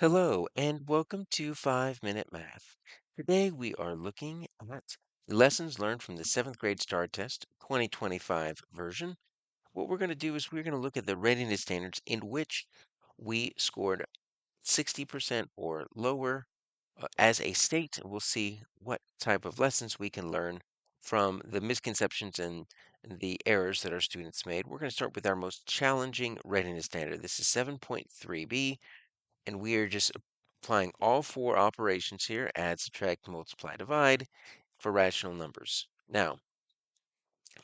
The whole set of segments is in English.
Hello, and welcome to 5 Minute Math. Today we are looking at lessons learned from the 7th grade STAAR test 2025 version. What we're going to do is we're going to look at the readiness standards in which we scored 60% or lower as a state. We'll see what type of lessons we can learn from the misconceptions and the errors that our students made. We're going to start with our most challenging readiness standard. This is 7.3b, and we are just applying all four operations here: add, subtract, multiply, divide for rational numbers. Now,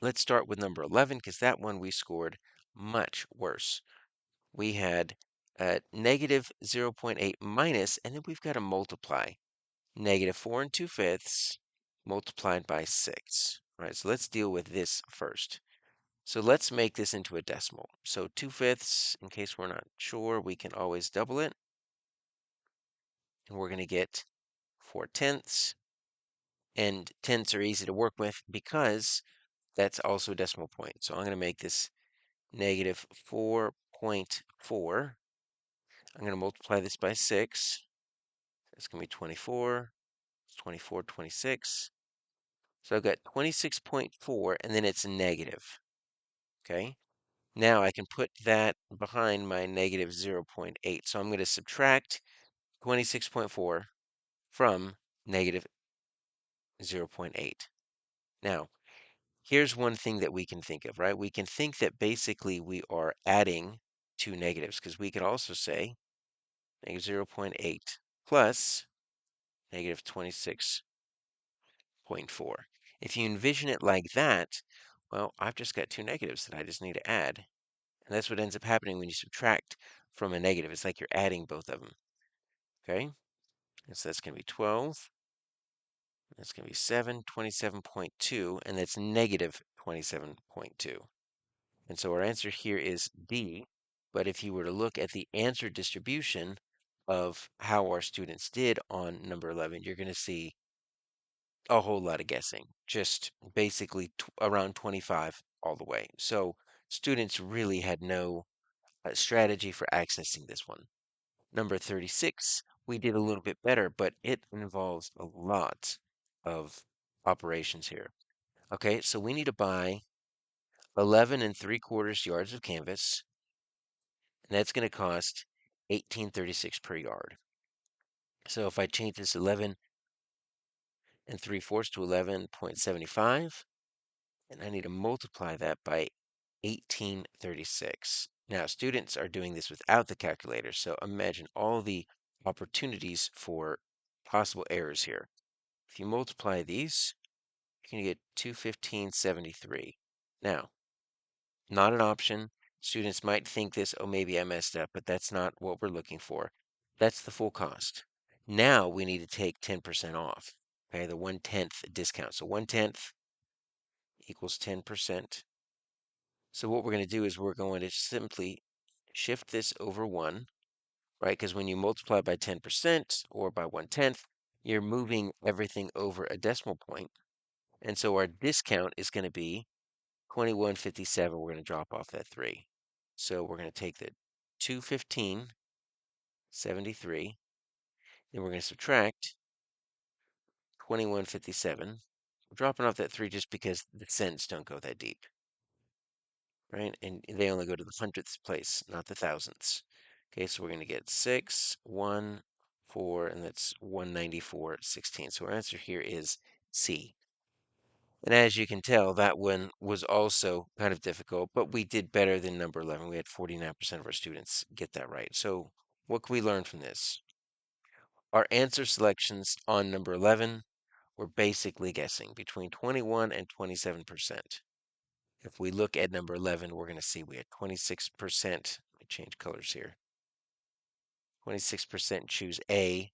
let's start with number 11 because that one we scored much worse. We had negative 0.8 minus, and then we've got to multiply negative 4 and 2 fifths multiplied by 6. All right, so let's deal with this first. So let's make this into a decimal. So 2 fifths, in case we're not sure, we can always double it, and we're going to get 4 tenths. And tenths are easy to work with because that's also a decimal point. So I'm going to make this negative 4.4. I'm going to multiply this by 6. That's going to be 24, 24, 26. So I've got 26.4, and then it's negative. Okay. Now I can put that behind my negative 0.8. So I'm going to subtract 26.4 from negative 0.8. Now, here's one thing that we can think of, right? We can think that basically we are adding two negatives, because we could also say negative 0.8 plus negative 26.4. If you envision it like that, well, I've just got two negatives that I just need to add. And that's what ends up happening when you subtract from a negative. It's like you're adding both of them. Okay? And so that's going to be 12. That's going to be 7, 27.2, and that's negative 27.2. And so our answer here is D. But if you were to look at the answer distribution of how our students did on number 11, you're going to see a whole lot of guessing, just basically around 25 all the way. So students really had no strategy for accessing this one. Number 36, we did a little bit better, but it involves a lot of operations here. Okay, so we need to buy 11 and 3/4 yards of canvas, and that's going to cost 18.36 per yard. So if I change this 11 and 3/4 to 11.75, and I need to multiply that by 1836. Now, students are doing this without the calculator, so imagine all the opportunities for possible errors here. If you multiply these, you're going to get 215.73. Now, not an option. Students might think this, oh, maybe I messed up, but that's not what we're looking for. That's the full cost. Now we need to take 10% off, okay, the 1/10 discount. So 1/10 equals 10%. So what we're going to do is we're going to simply shift this over 1, right? Because when you multiply by 10% or by 1/10, you're moving everything over a decimal point. And so our discount is going to be 21.57. We're going to drop off that 3. So we're going to take the 215.73, then we're going to subtract 21.57. We're dropping off that 3 just because the cents don't go that deep, right? And they only go to the hundredths place, not the thousandths. Okay, so we're going to get 6, 1, 4, and that's 194.16. So our answer here is C. And as you can tell, that one was also kind of difficult, but we did better than number 11. We had 49% of our students get that right. So what can we learn from this? Our answer selections on number 11 were basically guessing between 21 and 27%. If we look at number 11, we're going to see we had 26%. Let me change colors here. 26% choose A,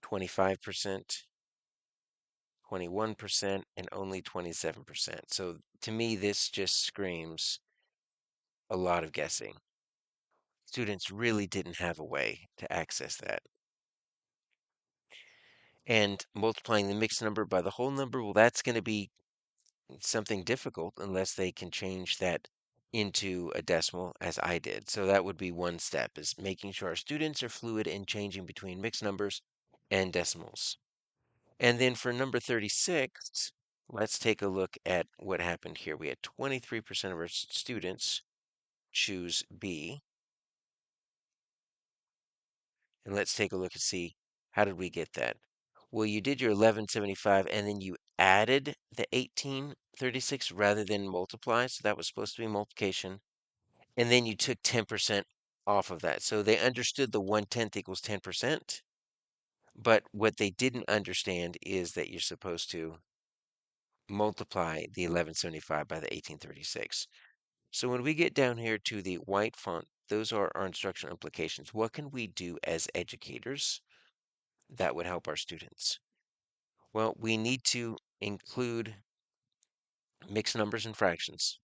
25%, 21%, and only 27%. So to me, this just screams a lot of guessing. Students really didn't have a way to access that. And multiplying the mixed number by the whole number, well, that's going to be something difficult unless they can change that into a decimal as I did. So that would be one step, is making sure our students are fluid in changing between mixed numbers and decimals. And then for number 36, let's take a look at what happened here. We had 23% of our students choose B. And let's take a look and see, how did we get that? Well, you did your 1175 and then you added the 1836 rather than multiply. So that was supposed to be multiplication. And then you took 10% off of that. So they understood the 1/10 equals 10%. But what they didn't understand is that you're supposed to multiply the 1175 by the 1836. So when we get down here to the white font, those are our instructional implications. What can we do as educators that would help our students? Well, we need to include mixed numbers and fractions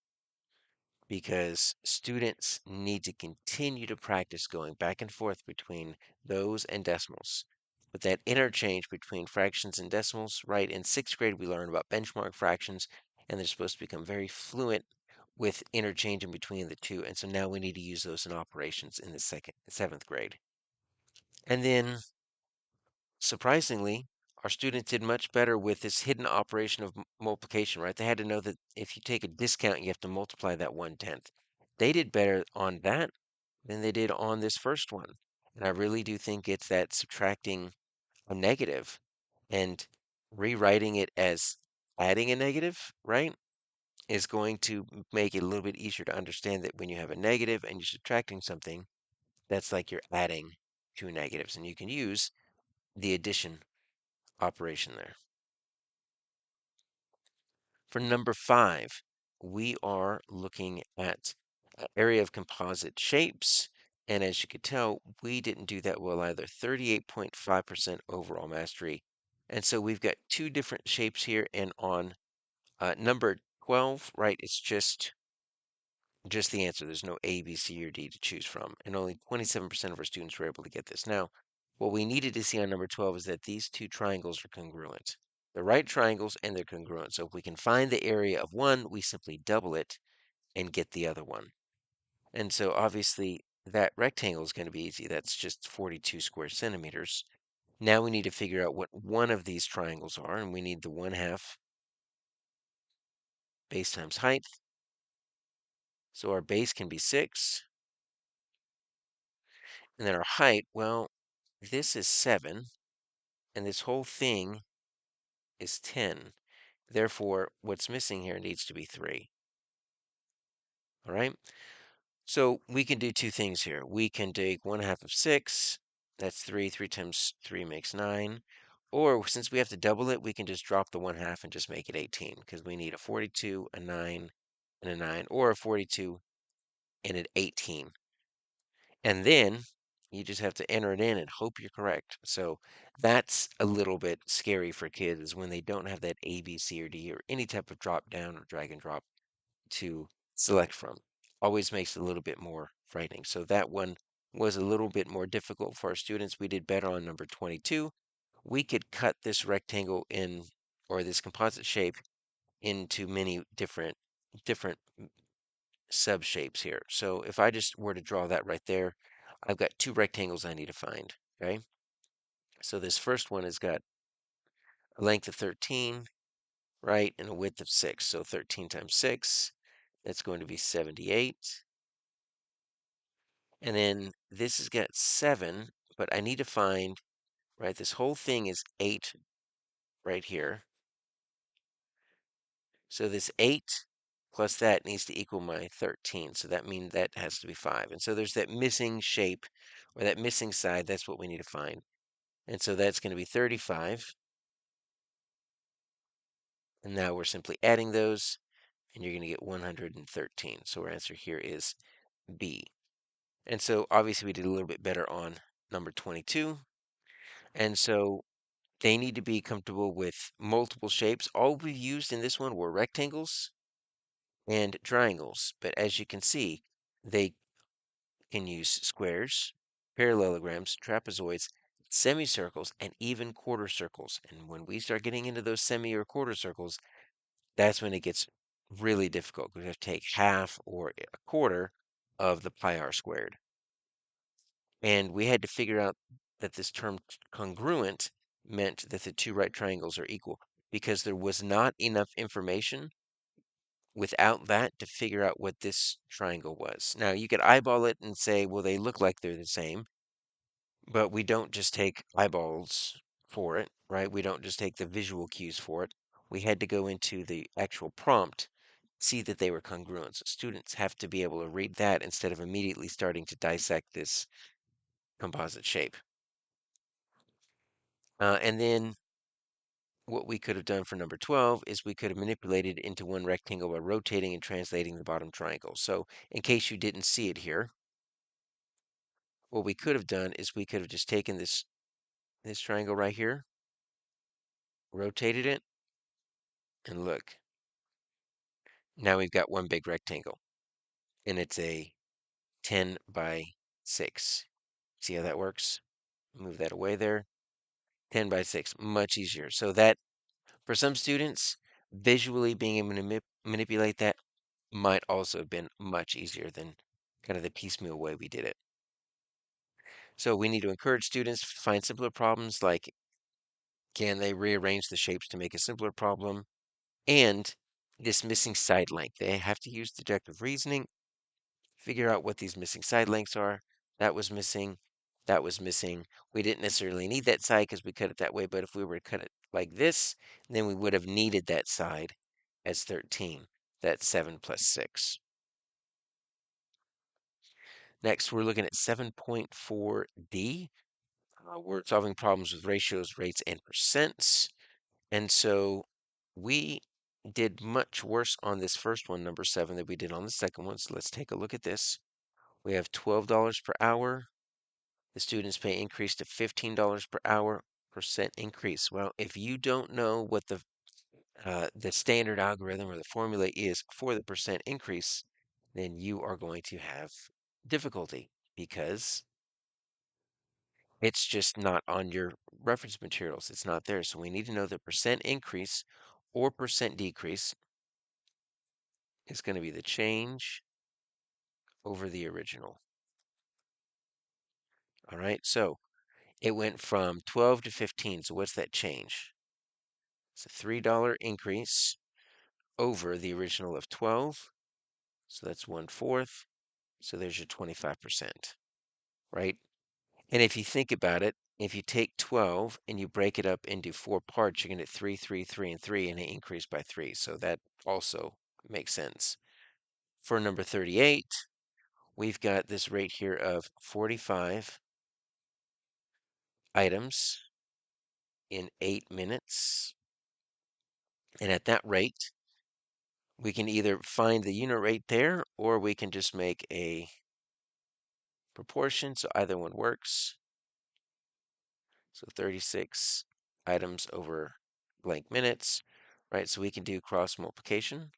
because students need to continue to practice going back and forth between those and decimals. But that interchange between fractions and decimals, right? In sixth grade, we learn about benchmark fractions, and they're supposed to become very fluent with interchanging between the two. And so now we need to use those in operations in the seventh grade. And then surprisingly, our students did much better with this hidden operation of multiplication, right? They had to know that if you take a discount, you have to multiply that 1/10. They did better on that than they did on this first one. And I really do think it's that subtracting a negative and rewriting it as adding a negative, right, is going to make it a little bit easier to understand that when you have a negative and you're subtracting something, that's like you're adding two negatives. And you can use the addition operation there. For number 5, we are looking at area of composite shapes. And as you could tell, we didn't do that well either. 38.5% overall mastery. And so we've got two different shapes here. And on number 12, right, it's just the answer. There's no A, B, C, or D to choose from. And only 27% of our students were able to get this. Now, what we needed to see on number 12 is that these two triangles are congruent. They're right triangles and they're congruent. So if we can find the area of one, we simply double it and get the other one. And so obviously that rectangle is going to be easy. That's just 42 square centimeters. Now we need to figure out what one of these triangles are, and we need the 1/2 base times height. So our base can be 6. And then our height, well, this is 7, and this whole thing is 10. Therefore, what's missing here needs to be 3. All right? So we can do two things here. We can take 1/2 of 6. That's 3. 3 times 3 makes 9. Or since we have to double it, we can just drop the 1/2 and just make it 18 because we need a 42, a 9, and a 9, or a 42 and an 18. And then you just have to enter it in and hope you're correct. So that's a little bit scary for kids when they don't have that A, B, C, or D, or any type of drop down or drag and drop to select from. Always makes it a little bit more frightening. So that one was a little bit more difficult for our students. We did better on number 22. We could cut this rectangle in, or this composite shape, into many different sub shapes here. So if I just were to draw that right there, I've got two rectangles I need to find. Okay. So this first one has got a length of 13, right, and a width of 6. So 13 times 6, that's going to be 78. And then this has got 7, but I need to find, right, this whole thing is 8 right here. So this 8 plus that needs to equal my 13. So that means that has to be 5. And so there's that missing shape or that missing side. That's what we need to find. And so that's going to be 35. And now we're simply adding those, and you're going to get 113. So our answer here is B. And so obviously we did a little bit better on number 22. And so they need to be comfortable with multiple shapes. All we used in this one were rectangles and triangles. But as you can see, they can use squares, parallelograms, trapezoids, semicircles, and even quarter circles. And when we start getting into those semi or quarter circles, that's when it gets really difficult because we have to take half or a quarter of the pi r squared. And we had to figure out that this term congruent meant that the two right triangles are equal because there was not enough information without that to figure out what this triangle was. Now, you could eyeball it and say, well, they look like they're the same, but we don't just take eyeballs for it, right? We don't just take the visual cues for it. We had to go into the actual prompt, see that they were congruent. So students have to be able to read that instead of immediately starting to dissect this composite shape. And then what we could have done for number 12 is we could have manipulated it into one rectangle by rotating and translating the bottom triangle. So in case you didn't see it here, what we could have done is we could have just taken this triangle right here, rotated it, and look. Now we've got one big rectangle, and it's a 10 by 6. See how that works? Move that away there. 10 by 6, much easier. So that, for some students, visually being able to manipulate that might also have been much easier than kind of the piecemeal way we did it. So we need to encourage students to find simpler problems like can they rearrange the shapes to make a simpler problem? And this missing side length. They have to use deductive reasoning, figure out what these missing side lengths are. That was missing. That was missing. We didn't necessarily need that side because we cut it that way, but if we were to cut it like this, then we would have needed that side as 13. That's 7 plus 6. Next, we're looking at 7.4D. We're solving problems with ratios, rates, and percents. And so we did much worse on this first one, number 7, than we did on the second one. So let's take a look at this. We have $12 per hour. The students' pay increased to $15 per hour, percent increase. Well, if you don't know what the standard algorithm or the formula is for the percent increase, then you are going to have difficulty because it's just not on your reference materials. It's not there. So we need to know the percent increase or percent decrease is going to be the change over the original. All right. So it went from 12 to 15. So what's that change? It's a $3 increase over the original of 12. So that's 1/4. So there's your 25%, right? And if you think about it, if you take 12 and you break it up into 4 parts, you're going to get 3, 3, 3, and 3, and it increased by 3. So that also makes sense. For number 38, we've got this rate here of 45 items in 8 minutes. And at that rate, we can either find the unit rate there, or we can just make a proportion. So either one works. So 36 items over blank minutes, right? So we can do cross multiplication.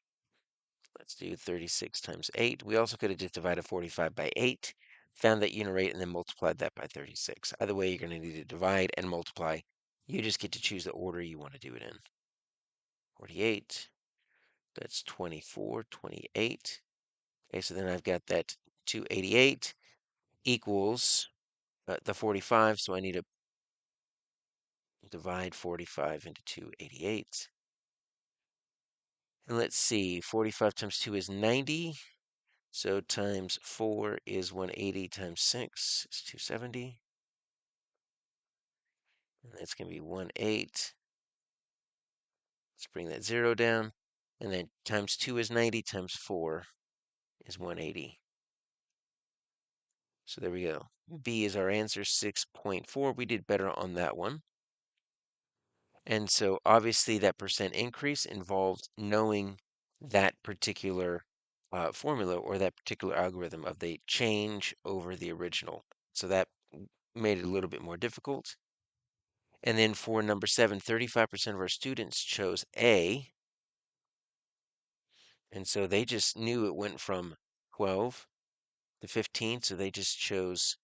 Let's do 36 times 8. We also could have just divided 45 by 8, found that unit rate, and then multiplied that by 36. Either way, you're going to need to divide and multiply. You just get to choose the order you want to do it in. 48, that's 24, 28. Okay, so then I've got that 288 equals the 45, so I need to divide 45 into 288. And let's see, 45 times 2 is 90. So times 4 is 180 times 6 is 270. And that's going to be 1/8. Let's bring that 0 down. And then times 2 is 90 times 4 is 180. So there we go. B is our answer, 6.4. We did better on that one. And so obviously that percent increase involved knowing that particular formula or that particular algorithm of the change over the original. So that made it a little bit more difficult. And then for number 7, 35% of our students chose A. And so they just knew it went from 12 to 15. So they just chose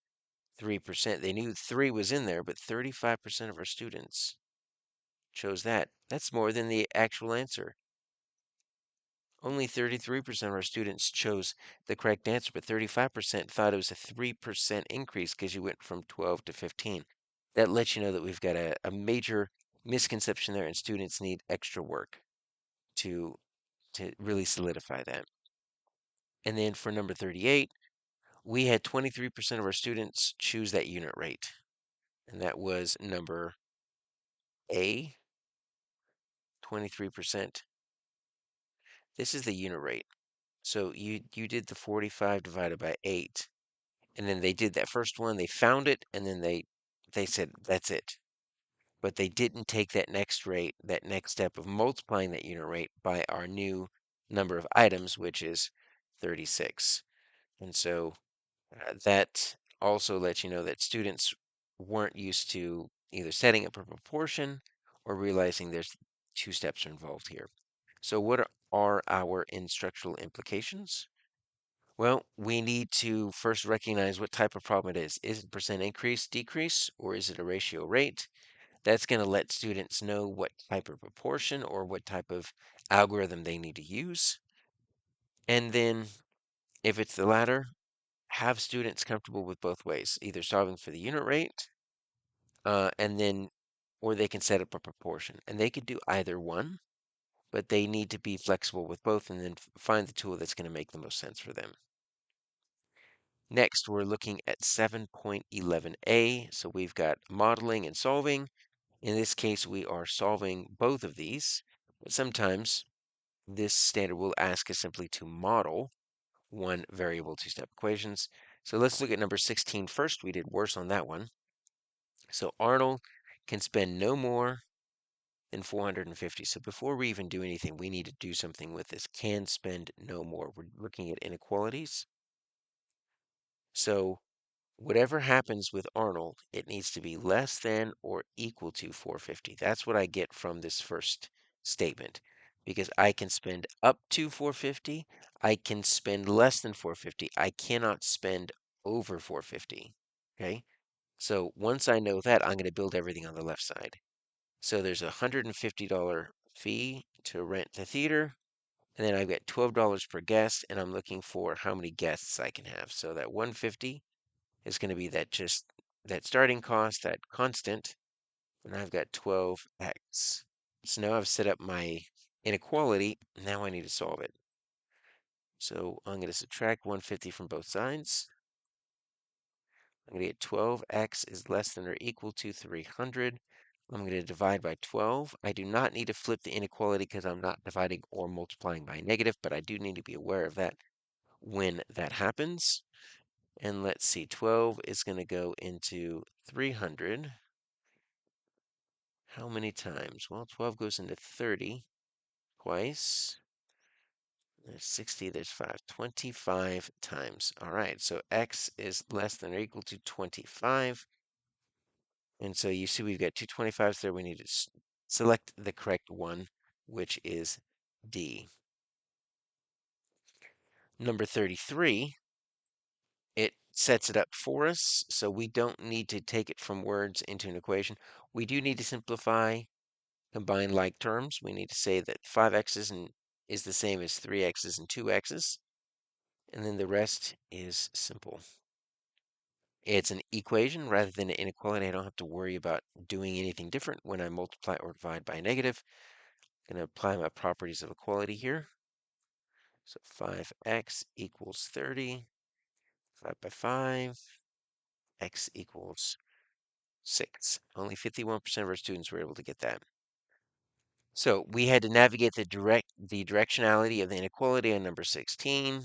3%. They knew 3 was in there, but 35% of our students chose that. That's more than the actual answer. Only 33% of our students chose the correct answer, but 35% thought it was a 3% increase because you went from 12 to 15. That lets you know that we've got a major misconception there, and students need extra work to really solidify that. And then for number 38, we had 23% of our students choose that unit rate, and that was number A, 23%. This is the unit rate. So you did the 45 divided by 8, and then they did that first one, they found it, and then they said that's it. But they didn't take that next rate, that next step of multiplying that unit rate by our new number of items, which is 36. And so that also lets you know that students weren't used to either setting up a proportion or realizing there's two steps involved here. So what are our instructional implications? Well, we need to first recognize what type of problem it is. Is it percent increase, decrease, or is it a ratio rate? That's going to let students know what type of proportion or what type of algorithm they need to use. And then if it's the latter, have students comfortable with both ways, either solving for the unit rate, and then, or they can set up a proportion. And they could do either one, but they need to be flexible with both and then find the tool that's going to make the most sense for them. Next, we're looking at 7.11a. So we've got modeling and solving. In this case, we are solving both of these, but sometimes this standard will ask us simply to model one variable two-step equations. So let's look at number 16 first. We did worse on that one. So Arnold can spend no more than 450. So before we even do anything, we need to do something with this. Can spend no more. We're looking at inequalities. So whatever happens with Arnold, it needs to be less than or equal to 450. That's what I get from this first statement. Because I can spend up to 450, I can spend less than 450. I cannot spend over 450. Okay? So once I know that, I'm going to build everything on the left side. So there's a $150 fee to rent the theater, and then I've got $12 per guest, and I'm looking for how many guests I can have. So that 150 is going to be that starting cost, that constant, and I've got 12x. So now I've set up my inequality. Now I need to solve it. So I'm going to subtract 150 from both sides. I'm going to get 12x is less than or equal to 300. I'm going to divide by 12. I do not need to flip the inequality because I'm not dividing or multiplying by negative, but I do need to be aware of that when that happens. And let's see, 12 is going to go into 300. How many times? Well, 12 goes into 30 twice. There's 60, there's 5. 25 times. All right, so x is less than or equal to 25. And so you see we've got two 25s there. We need to select the correct one, which is D. Number 33, it sets it up for us, so we don't need to take it from words into an equation. We do need to simplify, combine like terms. We need to say that 5x's is the same as 3x's and 2x's, and then the rest is simple. It's an equation rather than an inequality. I don't have to worry about doing anything different when I multiply or divide by a negative. I'm going to apply my properties of equality here. So 5x equals 30, 5 by 5, x equals 6. Only 51% of our students were able to get that. So we had to navigate the directionality of the inequality on number 16,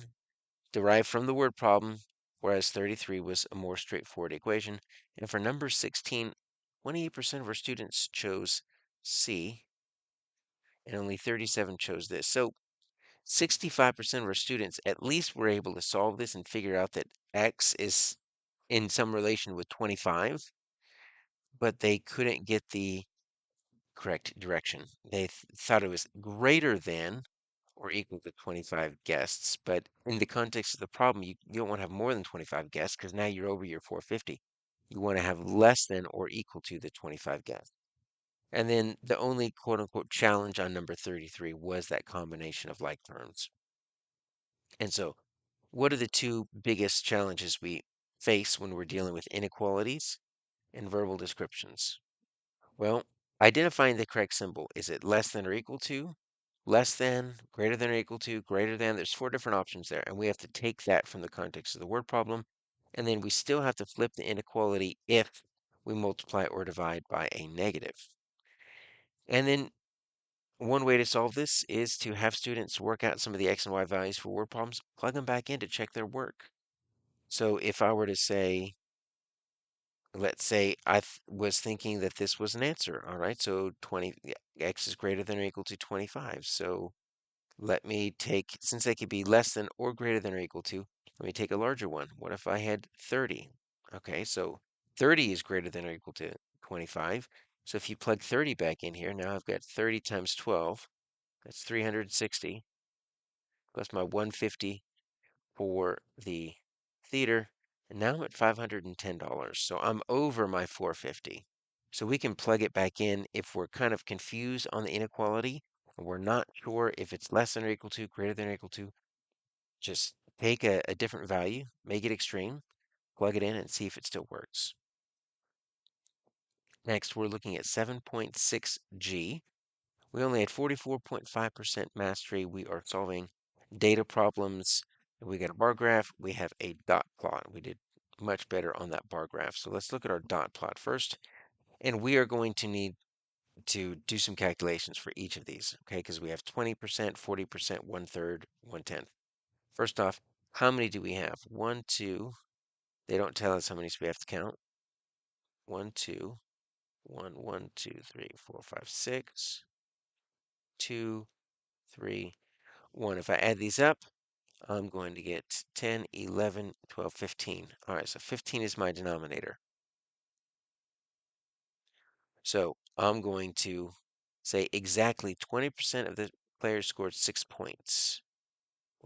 derived from the word problem, whereas 33 was a more straightforward equation. And for number 16, 28% of our students chose C, and only 37 chose this. So 65% of our students at least were able to solve this and figure out that x is in some relation with 25, but they couldn't get the correct direction. They thought it was greater than or equal to 25 guests, but in the context of the problem, you don't want to have more than 25 guests because now you're over your 450. You want to have less than or equal to the 25 guests. And then the only quote unquote challenge on number 33 was that combination of like terms. And so, what are the two biggest challenges we face when we're dealing with inequalities and verbal descriptions? Well, identifying the correct symbol. Is it less than or equal to, less than, greater than or equal to, greater than? There's four different options there, and we have to take that from the context of the word problem. And then we still have to flip the inequality if we multiply or divide by a negative. And then one way to solve this is to have students work out some of the x and y values for word problems, plug them back in to check their work. So if I were to say, let's say was thinking that this was an answer, all right? So 20, x is greater than or equal to 25. So let me take, since they could be less than or greater than or equal to, let me take a larger one. What if I had 30? Okay, so 30 is greater than or equal to 25. So if you plug 30 back in here, now I've got 30 times 12. That's 360 plus my 150 for the theater. And now I'm at $510. So I'm over my 450. So we can plug it back in if we're kind of confused on the inequality and we're not sure if it's less than or equal to, greater than or equal to. Just take a different value, make it extreme, plug it in and see if it still works. Next, we're looking at 7.6G. We only had 44.5% mastery. We are solving data problems. We got a bar graph. We have a dot plot. We did much better on that bar graph. So let's look at our dot plot first. And we are going to need to do some calculations for each of these, okay? Because we have 20%, 40%, 1/3, 1/10. First off, how many do we have? One, two. They don't tell us how many, so we have to count. 1, 2, 1, 1, 2, 3, 4, 5, 6, 2, 3, 1. If I add these up, I'm going to get 10, 11, 12, 15. All right, so 15 is my denominator. So I'm going to say exactly 20% of the players scored 6 points.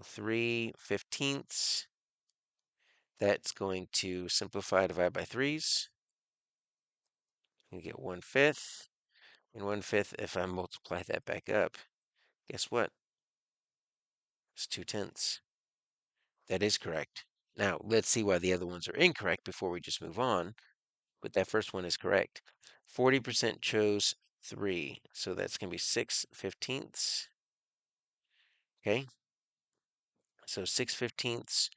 3/15. That's going to simplify, divide by threes. You get 1/5. And 1/5, if I multiply that back up, guess what? It's 2/10. That is correct. Now, let's see why the other ones are incorrect before we just move on. But that first one is correct. 40% chose 3, so that's going to be 6/15. Okay, so 6/15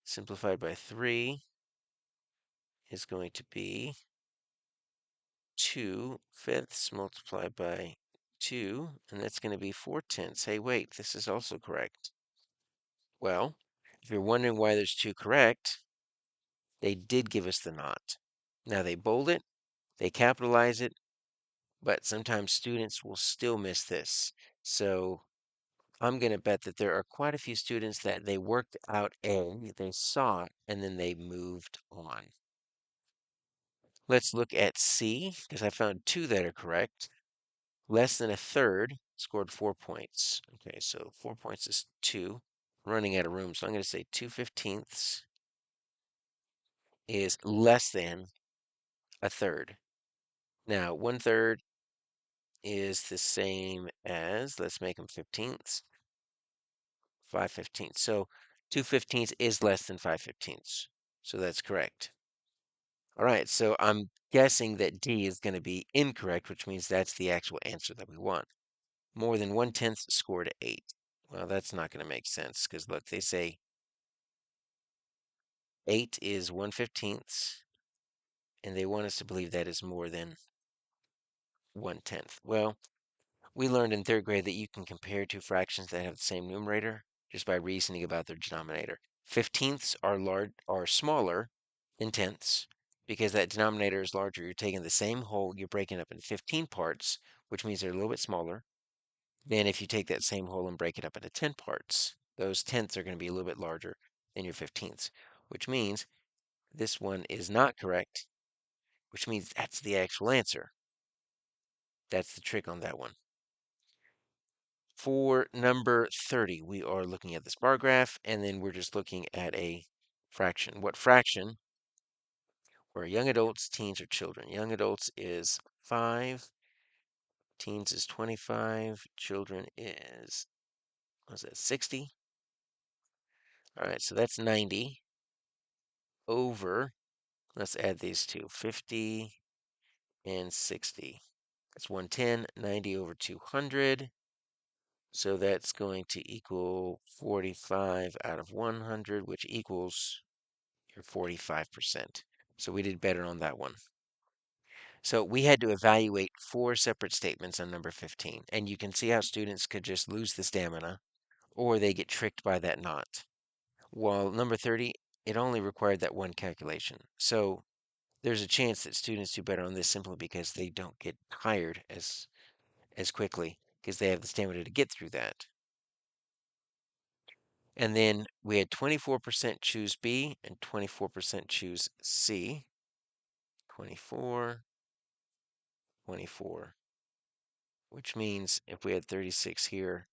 simplified by 3 is going to be 2/5 multiplied by 2, and that's going to be 4/10. Hey, wait, this is also correct. Well, if you're wondering why there's 2 correct, they did give us the not. Now they bold it, they capitalize it, but sometimes students will still miss this. So I'm going to bet that there are quite a few students that they worked out A, they saw it, and then they moved on. Let's look at C, because I found 2 that are correct. Less than a third scored 4 points. Okay, so 4 points is 2. I'm running out of room, so I'm going to say 2/15 is less than a third. Now, 1/3 is the same as, let's make them 15ths, 5/15. So 2/15 is less than 5/15. So that's correct. All right, so I'm guessing that D is going to be incorrect, which means that's the actual answer that we want. More than 1/10 scored 8. Well, that's not going to make sense because look, they say 8 is 1/15, and they want us to believe that is more than 1/10. Well, we learned in third grade that you can compare two fractions that have the same numerator just by reasoning about their denominator. 15ths are smaller than tenths because that denominator is larger. You're taking the same whole, you're breaking it up into 15 parts, which means they're a little bit smaller than if you take that same whole and break it up into 10 parts. Those tenths are going to be a little bit larger than your 15ths, which means this one is not correct, which means that's the actual answer. That's the trick on that one. For number 30, we are looking at this bar graph, and then we're just looking at a fraction. What fraction were young adults, teens, or children? Young adults is 5, Teens is 25. Children is, what's that, 60? All right, so that's 90 over, let's add these two, 50 and 60. That's 110, 90 over 200. So that's going to equal 45 out of 100, which equals your 45%. So we did better on that one. So we had to evaluate 4 separate statements on number 15. And you can see how students could just lose the stamina or they get tricked by that knot. While number 30, it only required that one calculation. So there's a chance that students do better on this simply because they don't get tired as quickly because they have the stamina to get through that. And then we had 24% choose B and 24% choose C. 24, 24, which means if we had 36 here,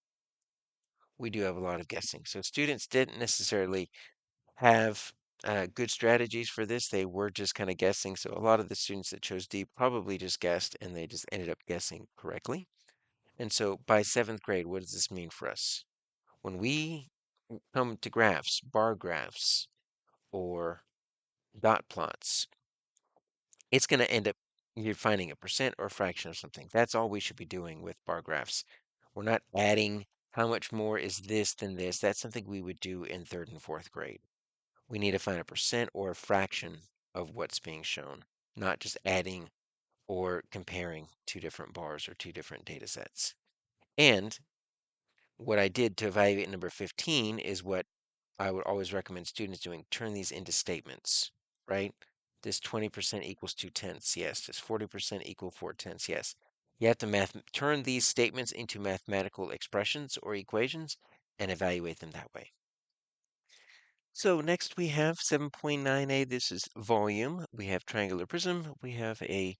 we do have a lot of guessing. So students didn't necessarily have good strategies for this. They were just kind of guessing. So a lot of the students that chose D probably just guessed and they just ended up guessing correctly. And so by 7th grade, what does this mean for us? When we come to graphs, bar graphs, or dot plots, it's going to end up you're finding a percent or a fraction of something. That's all we should be doing with bar graphs. We're not adding how much more is this than this. That's something we would do in 3rd and 4th grade. We need to find a percent or a fraction of what's being shown, not just adding or comparing two different bars or two different data sets. And what I did to evaluate number 15 is what I would always recommend students doing. Turn these into statements, right? Does 20% equals 2/10? Yes. Does 40% equal 4/10? Yes. You have to turn these statements into mathematical expressions or equations and evaluate them that way. So next we have 7.9a. This is volume. We have triangular prism. We have a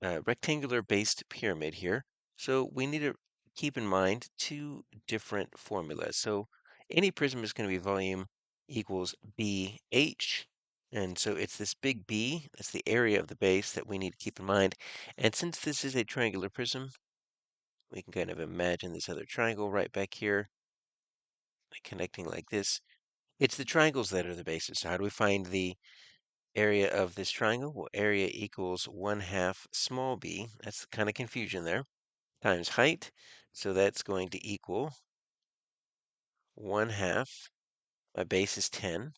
rectangular based pyramid here. So we need to keep in mind 2 different formulas. So any prism is going to be volume equals BH. And so it's this big B, that's the area of the base that we need to keep in mind. And since this is a triangular prism, we can kind of imagine this other triangle right back here, connecting like this. It's the triangles that are the bases. So how do we find the area of this triangle? Well, area equals 1/2 small b. That's kind of confusion there. Times height. So that's going to equal 1/2. My base is 10.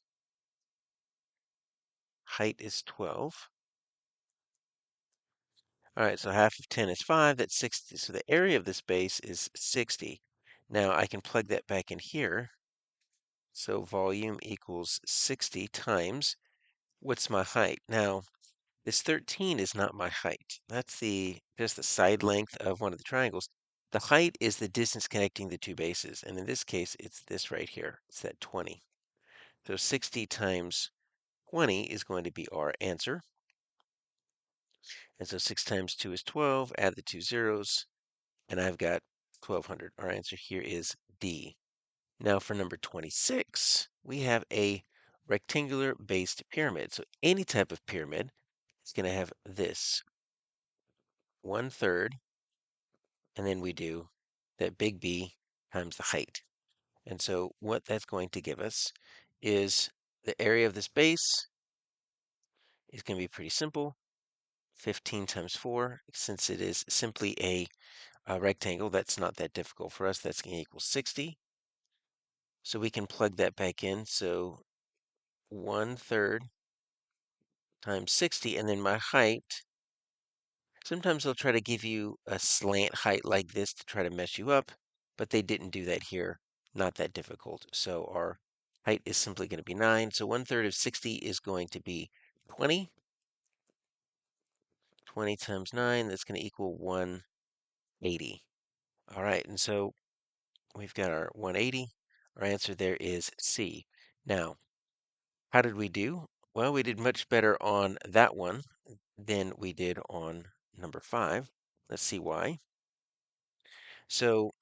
Height is 12. All right, so half of 10 is 5. That's 60. So the area of this base is 60. Now I can plug that back in here. So volume equals 60 times, what's my height? Now, this 13 is not my height. That's just the side length of one of the triangles. The height is the distance connecting the two bases. And in this case, it's this right here. It's that 20. So 60 times 20 is going to be our answer. And so 6 times 2 is 12. Add the 2 zeros, and I've got 1200. Our answer here is D. Now for number 26, we have a rectangular based pyramid. So any type of pyramid is going to have this 1/3, and then we do that big B times the height. And so what that's going to give us is the area of this base is going to be pretty simple. 15 times 4, since it is simply a rectangle, that's not that difficult for us. That's going to equal 60. So we can plug that back in. So 1/3 times 60, and then my height. Sometimes they'll try to give you a slant height like this to try to mess you up, but they didn't do that here. Not that difficult. So our height is simply going to be 9. So 1/3 of 60 is going to be 20. 20 times 9, that's going to equal 180. All right, and so we've got our 180. Our answer there is C. Now, how did we do? Well, we did much better on that one than we did on number 5. Let's see why. So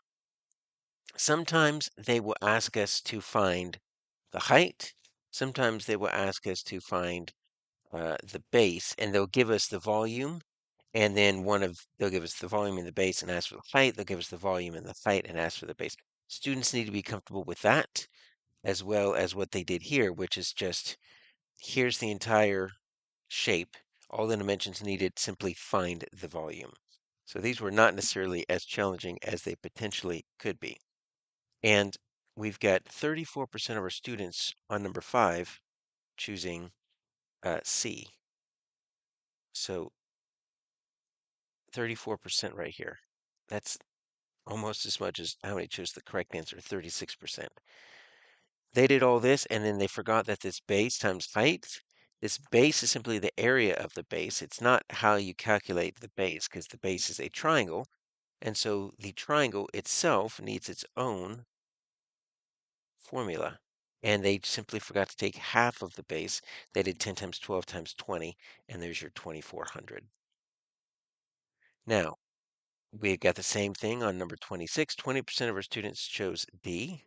sometimes they will ask us to find the height. Sometimes they will ask us to find the base, and they'll give us the volume And then they'll give us the volume and the base and ask for the height. They'll give us the volume and the height and ask for the base. Students need to be comfortable with that, as well as what they did here, which is just here's the entire shape. All the dimensions needed, simply find the volume. So these were not necessarily as challenging as they potentially could be. And we've got 34% of our students on number 5 choosing C. So 34% right here. That's almost as much as how many chose the correct answer, 36%. They did all this and then they forgot that this base times height, this base is simply the area of the base. It's not how you calculate the base because the base is a triangle. And so the triangle itself needs its own formula. And they simply forgot to take half of the base. They did 10 times 12 times 20, and there's your 2400. Now, we've got the same thing on number 26. 20% of our students chose D,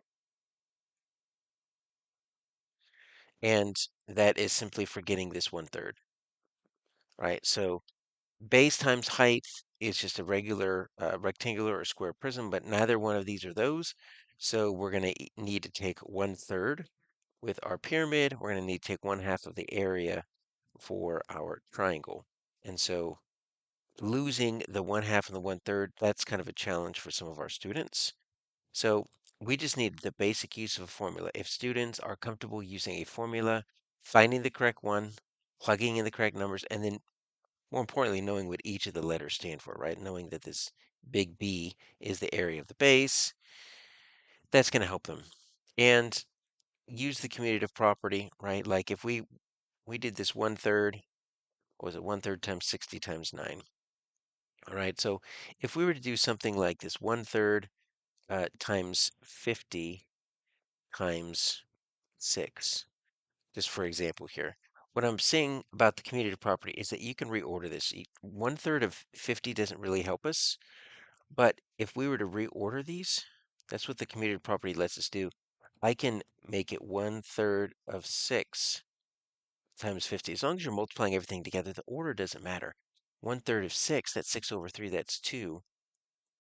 and that is simply forgetting this 1/3, right? So base times height is just a regular rectangular or square prism, but neither one of these are those. So we're going to need to take 1/3 with our pyramid. We're going to need to take 1/2 of the area for our triangle. And so losing the 1/2 and the 1/3, that's kind of a challenge for some of our students. So we just need the basic use of a formula. If students are comfortable using a formula, finding the correct one, plugging in the correct numbers, and then more importantly, knowing what each of the letters stand for, right? Knowing that this big B is the area of the base, that's going to help them. And use the commutative property, right? Like if we did this 1/3, what was it 1/3 times 60 times 9? All right, so if we were to do something like this 1/3 times 50 times 6, just for example here. What I'm saying about the commutative property is that you can reorder this. 1/3 of 50 doesn't really help us, but if we were to reorder these, that's what the commutative property lets us do. I can make it 1/3 of 6 times 50. As long as you're multiplying everything together, the order doesn't matter. 1/3 of 6, that's 6 over 3, that's 2.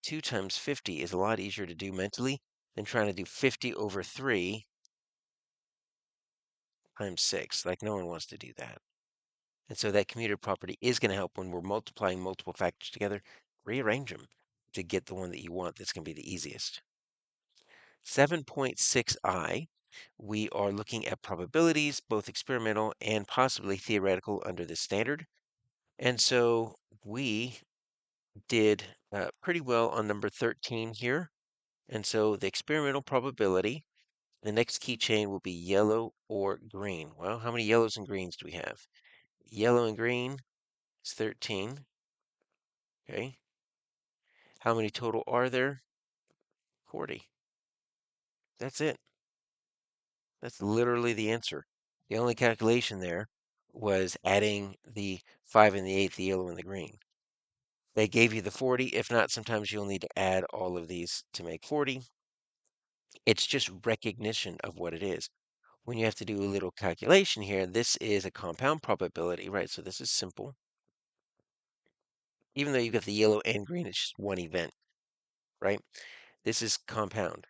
2 times 50 is a lot easier to do mentally than trying to do 50 over 3 times 6. Like, no one wants to do that. And so that commutative property is going to help when we're multiplying multiple factors together. Rearrange them to get the one that you want that's going to be the easiest. 7.6i, we are looking at probabilities, both experimental and possibly theoretical under the standard. And so we did pretty well on number 13 here. And so the experimental probability, the next key chain will be yellow or green. Well, how many yellows and greens do we have? Yellow and green is 13. Okay. How many total are there? 40. That's it. That's literally the answer. The only calculation there was adding the 5 and the 8, the yellow and the green. They gave you the 40. If not, sometimes you'll need to add all of these to make 40. It's just recognition of what it is. When you have to do a little calculation here, this is a compound probability, right? So this is simple. Even though you've got the yellow and green, it's just one event, right? This is compound.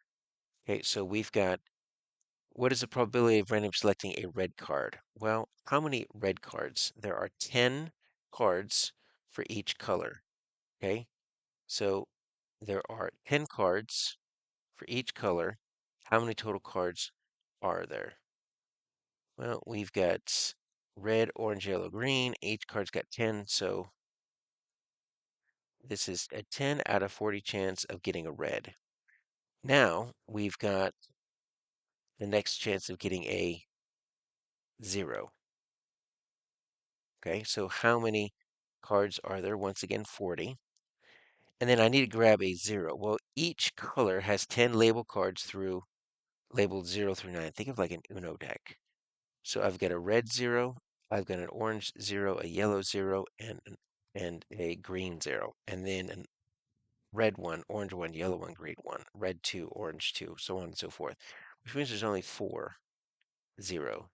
Okay, so we've got, what is the probability of random selecting a red card? Well, how many red cards? There are 10 cards for each color, okay? So there are 10 cards for each color. How many total cards are there? Well, we've got red, orange, yellow, green. Each card's got 10, so this is a 10 out of 40 chance of getting a red. Now we've got the next chance of getting a 0. Okay, so how many cards are there? Once again, 40. And then I need to grab a 0. Well, each color has 10 label cards through labeled 0 through 9. Think of like an Uno deck. So I've got a red 0, I've got an orange 0, a yellow 0, and a green 0. And then a red 1, orange 1, yellow 1, green 1, red 2, orange 2, so on and so forth. Which means there's only 4 0.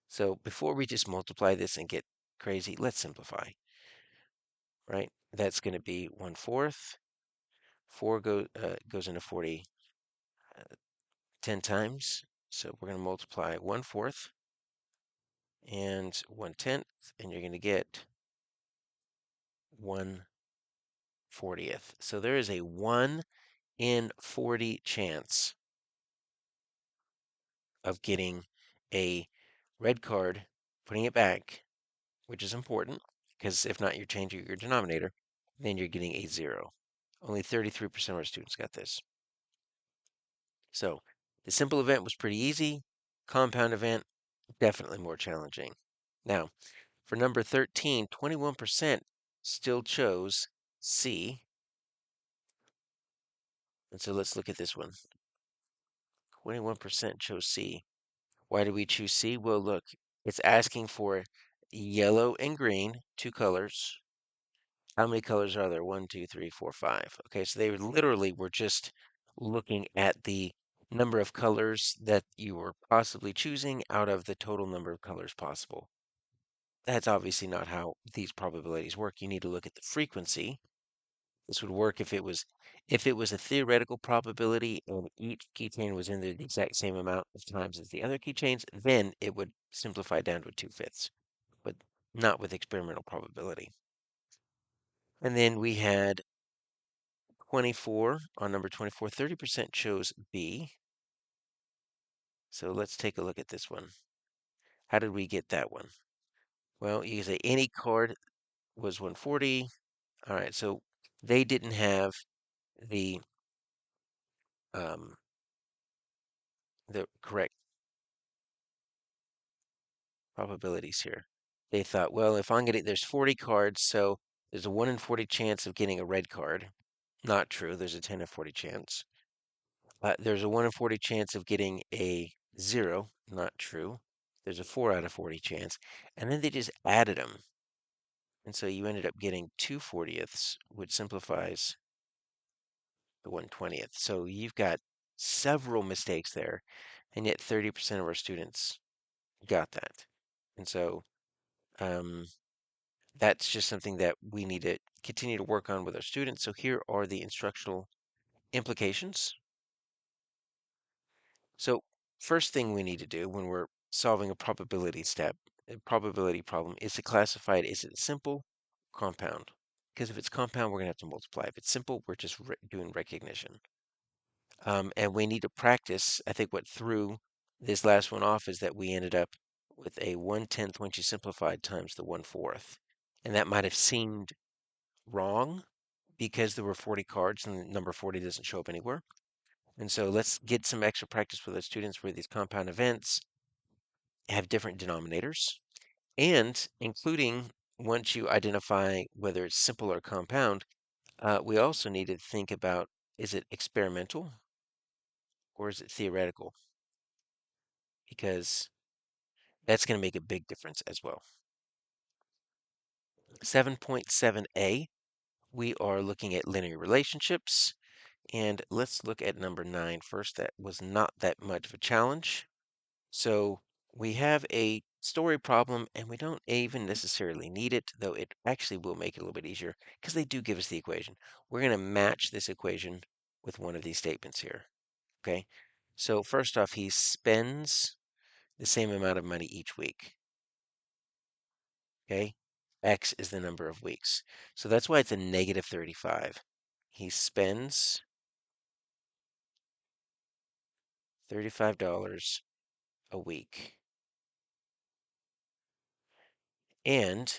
So before we just multiply this and get crazy, let's simplify. right? That's going to be 1/4. 4 goes into 40 10 times. So we're going to multiply 1/4 and 1/10, and you're going to get 1/40th. So there is a 1 in 40 chance of getting a red card, putting it back, which is important because if not, you're changing your denominator, then you're getting a 0. Only 33% of our students got this. So the simple event was pretty easy. Compound event, definitely more challenging. Now, for number 13, 21% still chose C. And so let's look at this one. 21% chose C. Why did we choose C? Well, look, it's asking for yellow and green, two colors. How many colors are there? 1, 2, 3, 4, 5. Okay, so they literally were just looking at the number of colors that you were possibly choosing out of the total number of colors possible. That's obviously not how these probabilities work. You need to look at the frequency. This would work if it was a theoretical probability and each keychain was in there the exact same amount of times as the other keychains, then it would simplify down to 2/5, but not with experimental probability. And then we had 24 on number 24, 30% chose B. So let's take a look at this one. How did we get that one? Well, you can say any card was 140. All right, so they didn't have the um, the correct probabilities here. They thought, well, if I'm getting, there's 40 cards, so there's a 1 in 40 chance of getting a red card. Not true. There's a 10 in 40 chance. There's a 1 in 40 chance of getting a 0. Not true. There's a 4 out of 40 chance. And then they just added them. And so you ended up getting 2/40ths, which simplifies the 1/20th. So you've got several mistakes there, and yet 30% of our students got that. And so um, that's just something that we need to continue to work on with our students. So here are the instructional implications. So first thing we need to do when we're solving a probability problem, is to classify it. Is it simple, compound? Because if it's compound, we're going to have to multiply. If it's simple, we're just doing recognition. And we need to practice. I think what threw this last one off is that we ended up with a 1/10 when you simplified times the 1/4. And that might have seemed wrong because there were 40 cards and the number 40 doesn't show up anywhere. And so let's get some extra practice with our students where these compound events have different denominators and including once you identify whether it's simple or compound, we also need to think about, is it experimental or is it theoretical? Because that's going to make a big difference as well. 7.7a, we are looking at linear relationships. And let's look at number 9 first. That was not that much of a challenge. So we have a story problem, and we don't even necessarily need it, though it actually will make it a little bit easier because they do give us the equation. We're going to match this equation with one of these statements here. Okay. So first off, he spends the same amount of money each week. Okay. X is the number of weeks. So that's why it's a negative 35. He spends $35 a week. And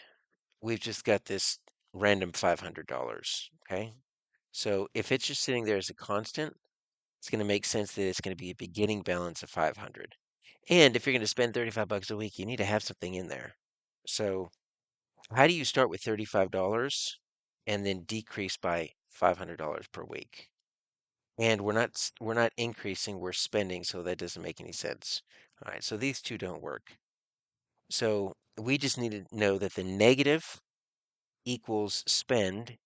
we've just got this random $500. Okay. So if it's just sitting there as a constant, it's going to make sense that it's going to be a beginning balance of 500. And if you're going to spend 35 bucks a week, you need to have something in there. So how do you start with $35 and then decrease by $500 per week? And we're not increasing, we're spending, so that doesn't make any sense. All right, so these two don't work. So we just need to know that the negative equals spend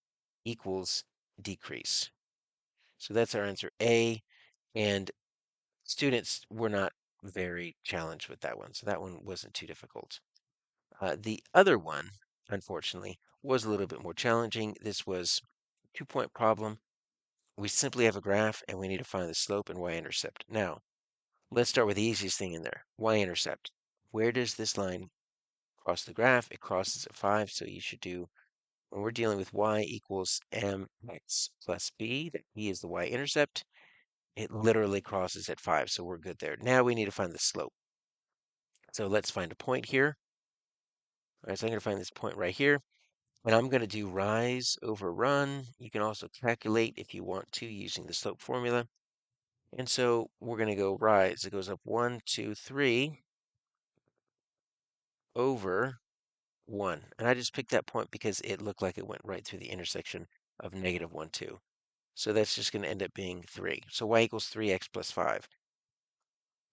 equals decrease. So that's our answer A. And students were not very challenged with that one. So that one wasn't too difficult. The other one, unfortunately, was a little bit more challenging. This was a 2-point problem. We simply have a graph and we need to find the slope and y-intercept. Now, let's start with the easiest thing in there, y-intercept. Where does this line cross the graph? It crosses at 5, so you should do, when we're dealing with y equals mx plus b, that b is the y-intercept, it literally crosses at 5, so we're good there. Now we need to find the slope. So let's find a point here. All right, so I'm going to find this point right here, and I'm going to do rise over run. You can also calculate if you want to using the slope formula. And so we're going to go rise. It goes up 1, 2, 3 over 1. And I just picked that point because it looked like it went right through the intersection of negative 1, 2. So that's just going to end up being 3. So y equals 3x plus 5.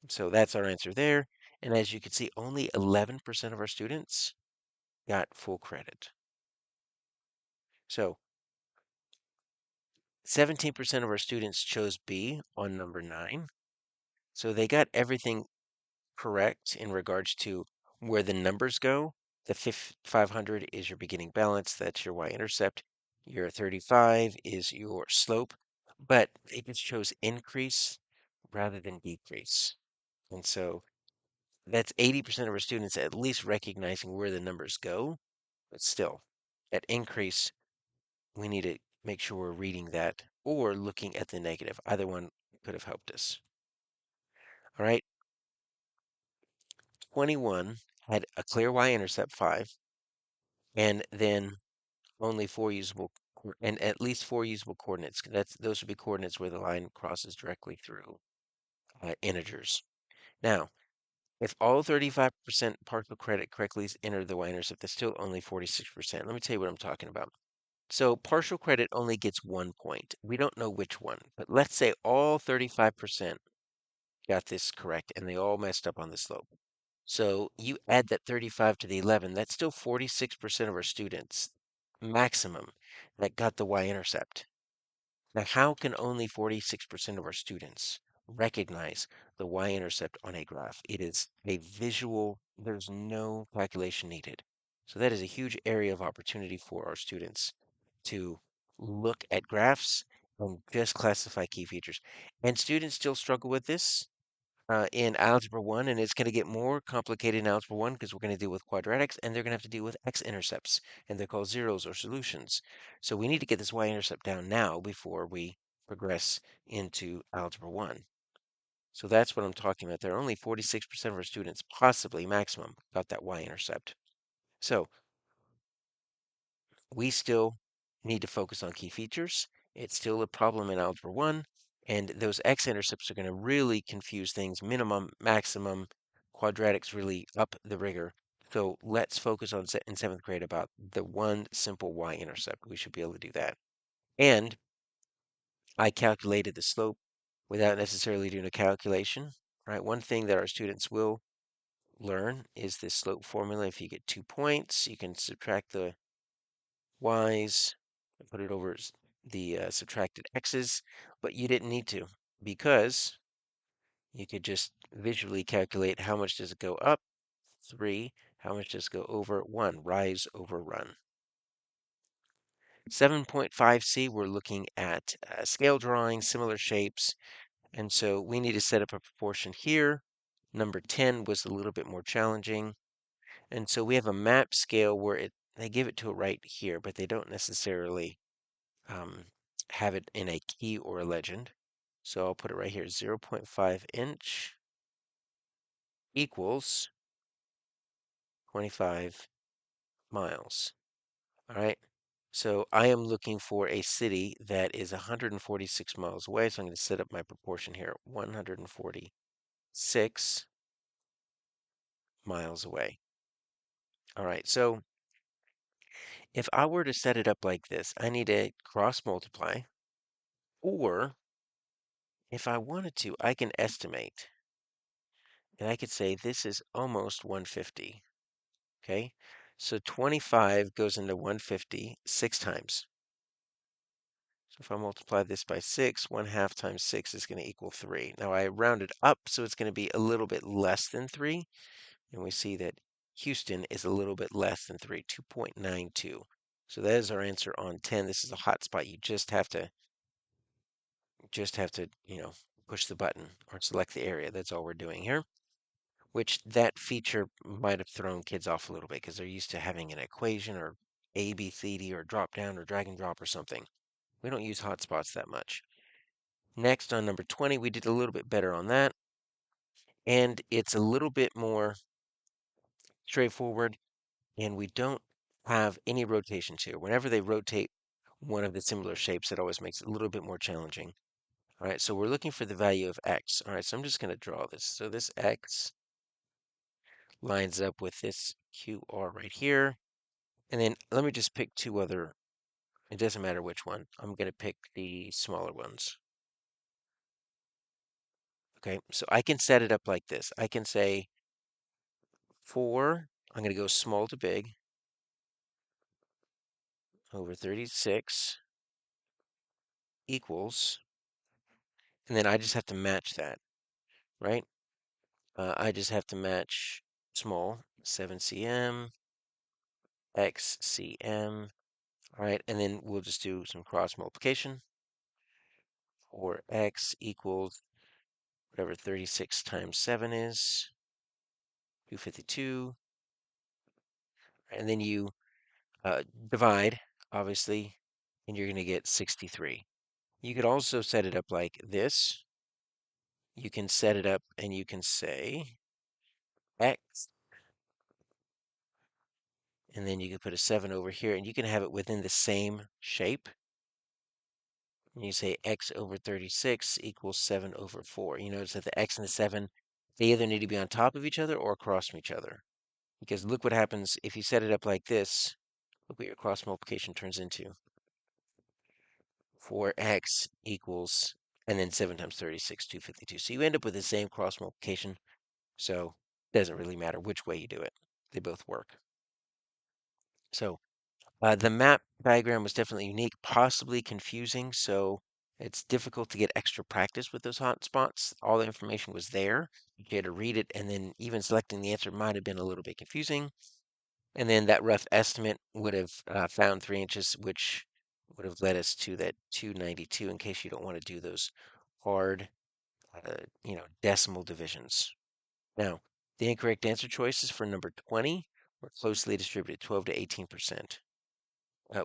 So that's our answer there. And as you can see, only 11% of our students got full credit. So 17% of our students chose B on number 9. So they got everything correct in regards to where the numbers go. The 500 is your beginning balance. That's your y-intercept. Your 35 is your slope. But they just chose increase rather than decrease. And so that's 80% of our students at least recognizing where the numbers go. But still, at increase, we need to make sure we're reading that or looking at the negative. Either one could have helped us. All right. 21 had a clear y-intercept 5, and then only 4 usable, and at least 4 usable coordinates. Those would be coordinates where the line crosses directly through integers. Now, if all 35% partial credit correctly enter the y-intercept, that's still only 46%. Let me tell you what I'm talking about. So partial credit only gets 1 point. We don't know which one, but let's say all 35% got this correct and they all messed up on the slope. So you add that 35 to the 11, that's still 46% of our students maximum that got the y-intercept. Now, how can only 46% of our students recognize the y-intercept on a graph? It is a visual, there's no calculation needed. So that is a huge area of opportunity for our students to look at graphs and just classify key features. And students still struggle with this in Algebra 1, and it's going to get more complicated in Algebra 1 because we're going to deal with quadratics, and they're going to have to deal with x-intercepts, and they're called zeros or solutions. So we need to get this y-intercept down now before we progress into Algebra 1. So that's what I'm talking about there. Only 46% of our students, possibly maximum, got that y-intercept. So we still need to focus on key features. It's still a problem in Algebra 1, and those x-intercepts are going to really confuse things. Minimum, maximum, quadratics really up the rigor. So let's focus on in 7th grade about the one simple y-intercept. We should be able to do that. And I calculated the slope without necessarily doing a calculation, right? One thing that our students will learn is this slope formula. If you get 2 points, you can subtract the y's and put it over the subtracted x's, but you didn't need to because you could just visually calculate how much does it go up, 3, how much does it go over, 1, rise over run. 7.5c, we're looking at scale drawing, similar shapes, and so we need to set up a proportion here. Number 10 was a little bit more challenging, and so we have a map scale where they give it to it right here, but they don't necessarily have it in a key or a legend. So I'll put it right here, 0.5 inch equals 25 miles. All right. So I am looking for a city that is 146 miles away. So I'm going to set up my proportion here, 146 miles away. All right. So if I were to set it up like this, I need to cross multiply, or if I wanted to, I can estimate. And I could say this is almost 150. Okay, so 25 goes into 150 6 times. So if I multiply this by 6, 1/2 times 6 is going to equal 3. Now I rounded up, so it's going to be a little bit less than 3. And we see that Houston is a little bit less than 3, 2.92. So that is our answer on 10. This is a hot spot. You just have to, push the button or select the area. That's all we're doing here. Which that feature might have thrown kids off a little bit because they're used to having an equation or A, B, C, D, or drop down or drag and drop or something. We don't use hotspots that much. Next, on number 20, we did a little bit better on that. And it's a little bit more straightforward, and we don't have any rotations here. Whenever they rotate one of the similar shapes, it always makes it a little bit more challenging. All right, so we're looking for the value of x. All right, so I'm just going to draw this. So this x lines up with this QR right here. And then let me just pick two other, it doesn't matter which one. I'm going to pick the smaller ones. Okay, so I can set it up like this. I can say 4, I'm going to go small to big, over 36 equals, and then I just have to match that, right? I just have to match small, 7 cm, x cm, all right, and then we'll just do some cross multiplication. 4x equals whatever 36 times 7 is, 252, and then you divide, obviously, and you're going to get 63. You could also set it up like this. You can set it up and you can say x, and then you can put a 7 over here, and you can have it within the same shape. And you say x over 36 equals 7 over 4. You notice that the x and the 7, they either need to be on top of each other or across from each other. Because look what happens if you set it up like this. Look what your cross multiplication turns into. 4x equals, and then 7 times 36, 252. So you end up with the same cross multiplication. So it doesn't really matter which way you do it. They both work. So the map diagram was definitely unique, possibly confusing. So it's difficult to get extra practice with those hot spots. All the information was there. You had to read it, and then even selecting the answer might have been a little bit confusing. And then that rough estimate would have found 3 inches, which would have led us to that 292 in case you don't want to do those hard, decimal divisions. Now, the incorrect answer choices for number 20 were closely distributed, 12 to 18%,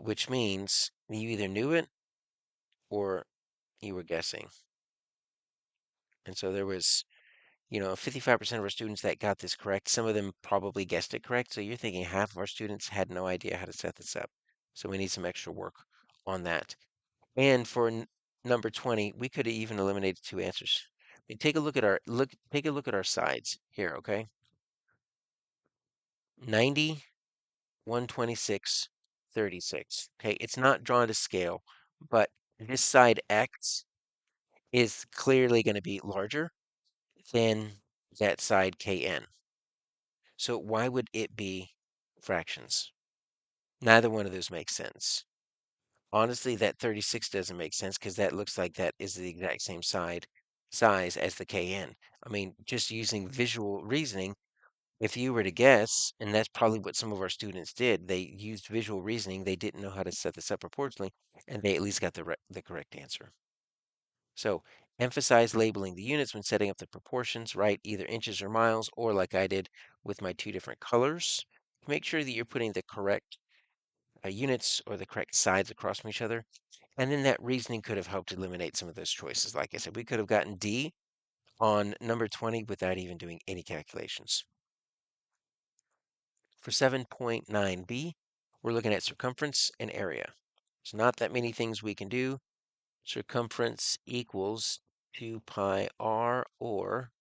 which means you either knew it or you were guessing. And so there was, 55% of our students that got this correct. Some of them probably guessed it correct. So you're thinking half of our students had no idea how to set this up. So we need some extra work on that. And for number 20, we could have even eliminated 2 answers. I mean, take a look at our sides here, okay? 90, 126, 36. Okay, it's not drawn to scale, but this side X is clearly going to be larger than that side KN. So why would it be fractions? Neither one of those makes sense. Honestly, that 36 doesn't make sense because that looks like that is the exact same size as the KN. I mean, just using visual reasoning, if you were to guess, and that's probably what some of our students did, they used visual reasoning. They didn't know how to set this up proportionally, and they at least got the correct answer. So emphasize labeling the units when setting up the proportions, right? Either inches or miles, or like I did with my 2 different colors. Make sure that you're putting the correct units or the correct sides across from each other. And then that reasoning could have helped eliminate some of those choices. Like I said, we could have gotten D on number 20 without even doing any calculations. For 7.9b, we're looking at circumference and area. There's not that many things we can do. Circumference equals 2 pi r, or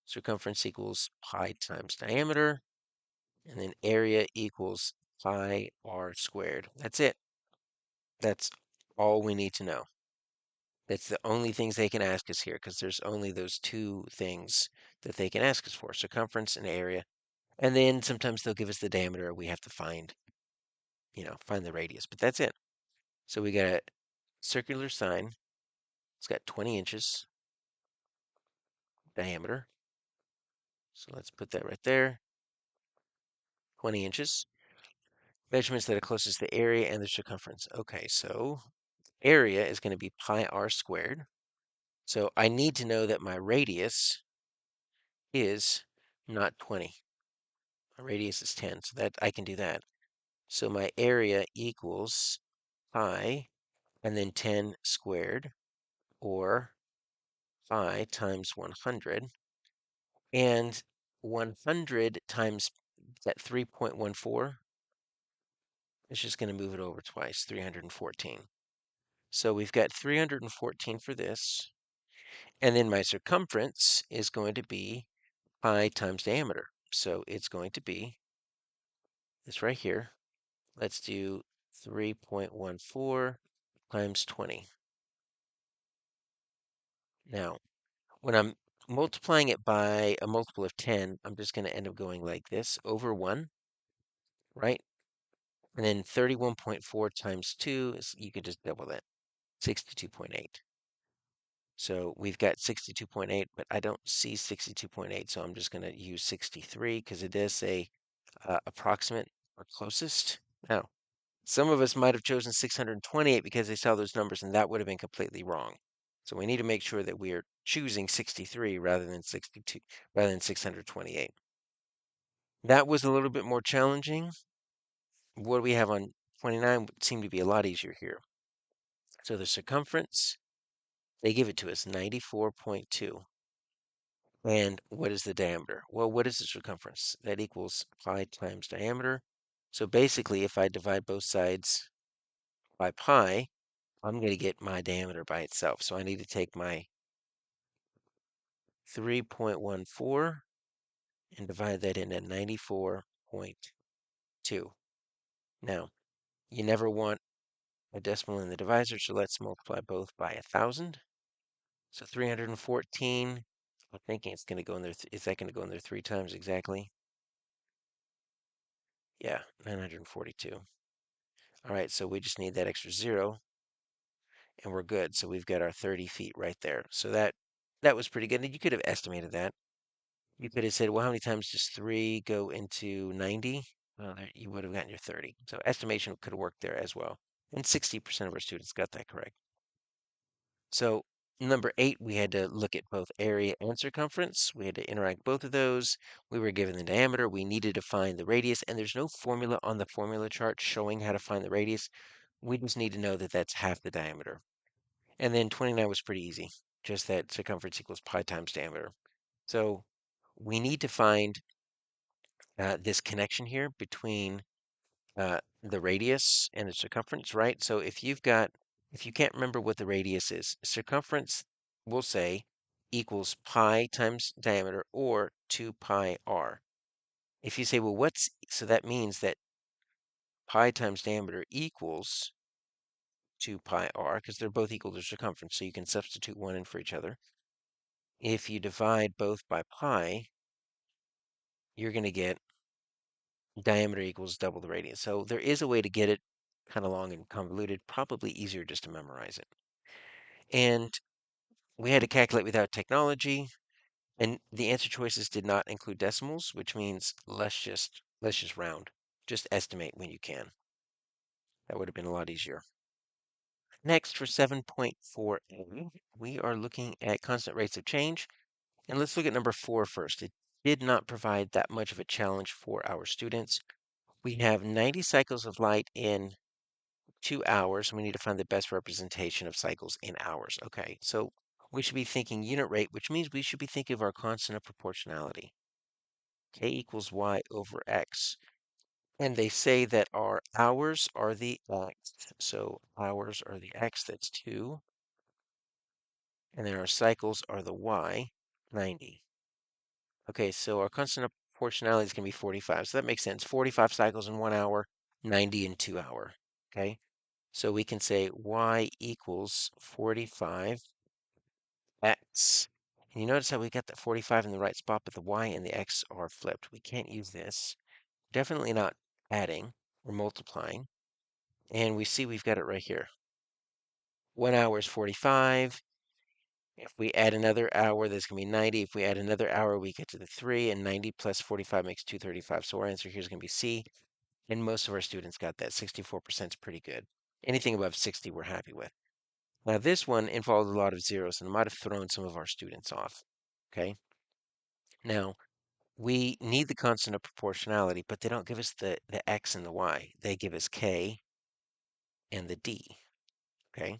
circumference equals pi times diameter, and then area equals pi r squared. That's it. That's all we need to know. That's the only things they can ask us here because there's only those 2 things that they can ask us for, circumference and area. And then sometimes they'll give us the diameter. We have to find the radius, but that's it. So we got a circular sign. It's got 20 inches diameter. So let's put that right there, 20 inches. Measurements that are closest to the area and the circumference. Okay, so area is going to be pi r squared. So I need to know that my radius is not 20. My radius is 10, so that I can do that. So my area equals pi and then 10 squared, or pi times 100. And 100 times that 3.14 is just going to move it over twice, 314. So we've got 314 for this. And then my circumference is going to be pi times diameter. So it's going to be this right here. Let's do 3.14 times 20. Now, when I'm multiplying it by a multiple of 10, I'm just going to end up going like this, over 1, right? And then 31.4 times 2 is, you could just double that, 62.8. So we've got 62.8, but I don't see 62.8, so I'm just going to use 63 because it is a approximate or closest. Now, some of us might have chosen 628 because they saw those numbers, and that would have been completely wrong. So we need to make sure that we are choosing 63 rather than 62, rather than 628. That was a little bit more challenging. What do we have on 29 would seem to be a lot easier here. So the circumference, they give it to us, 94.2. And what is the diameter? Well, what is the circumference? That equals pi times diameter. So basically, if I divide both sides by pi, I'm going to get my diameter by itself. So I need to take my 3.14 and divide that into 94.2. Now, you never want a decimal in the divisor, so let's multiply both by 1,000. So 314, I'm thinking it's going to go in there. Is that going to go in there 3 times exactly? Yeah, 942. All right, so we just need that extra 0, and we're good. So we've got our 30 feet right there. So that was pretty good. And you could have estimated that. You could have said, well, how many times does 3 go into 90? Well, there, you would have gotten your 30. So estimation could have worked there as well. And 60% of our students got that correct. So number 8, we had to look at both area and circumference. We had to interact both of those. We were given the diameter. We needed to find the radius, and there's no formula on the formula chart showing how to find the radius. We just need to know that that's half the diameter. And then 29 was pretty easy, just that circumference equals pi times diameter. So we need to find this connection here between the radius and the circumference, right? So if you can't remember what the radius is, circumference, we'll say, equals pi times diameter or 2 pi r. If you say, well, so that means that pi times diameter equals 2 pi r, because they're both equal to circumference, so you can substitute one in for each other. If you divide both by pi, you're going to get diameter equals double the radius. So there is a way to get it kind of long and convoluted, probably easier just to memorize it. And we had to calculate without technology, and the answer choices did not include decimals, which means let's just round. Just estimate when you can. That would have been a lot easier. Next, for 7.4a, we are looking at constant rates of change. And let's look at number 4 first. It did not provide that much of a challenge for our students. We have 90 cycles of light in 2 hours, and we need to find the best representation of cycles in hours. Okay, so we should be thinking unit rate, which means we should be thinking of our constant of proportionality. K equals Y over X. And they say that our hours are the X. So hours are the X, that's 2. And then our cycles are the Y, 90. Okay, so our constant of proportionality is going to be 45. So that makes sense. 45 cycles in 1 hour, 90 in 2 hour. Okay, so we can say Y equals 45X. And you notice how we got that 45 in the right spot, but the Y and the X are flipped. We can't use this. Definitely not adding or multiplying. And we see we've got it right here. 1 hour is 45. If we add another hour, that's going to be 90. If we add another hour, we get to the 3, and 90 plus 45 makes 235. So our answer here is going to be C. And most of our students got that. 64% is pretty good. Anything above 60, we're happy with. Now, this one involved a lot of zeros, and it might have thrown some of our students off. Okay. Now, we need the constant of proportionality, but they don't give us the x and the y. They give us k and the d. Okay.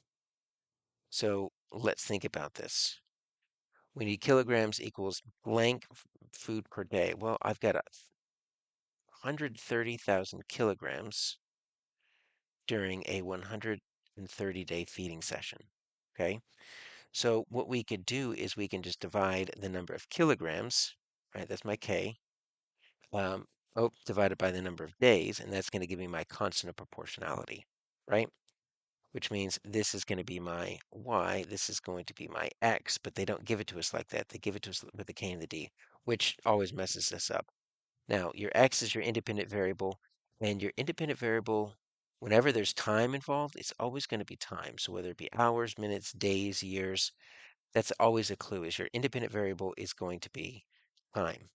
So let's think about this. We need kilograms equals blank food per day. Well, I've got 130,000 kilograms during a 130-day feeding session. Okay. So what we could do is we can just divide the number of kilograms, right? That's my K, um, divided by the number of days, and that's going to give me my constant of proportionality, right? Which means this is going to be my Y, this is going to be my X, but they don't give it to us like that. They give it to us with the K and the D, which always messes us up. Now, your X is your independent variable, and your independent variable, whenever there's time involved, it's always going to be time. So whether it be hours, minutes, days, years, that's always a clue, is your independent variable is going to be time.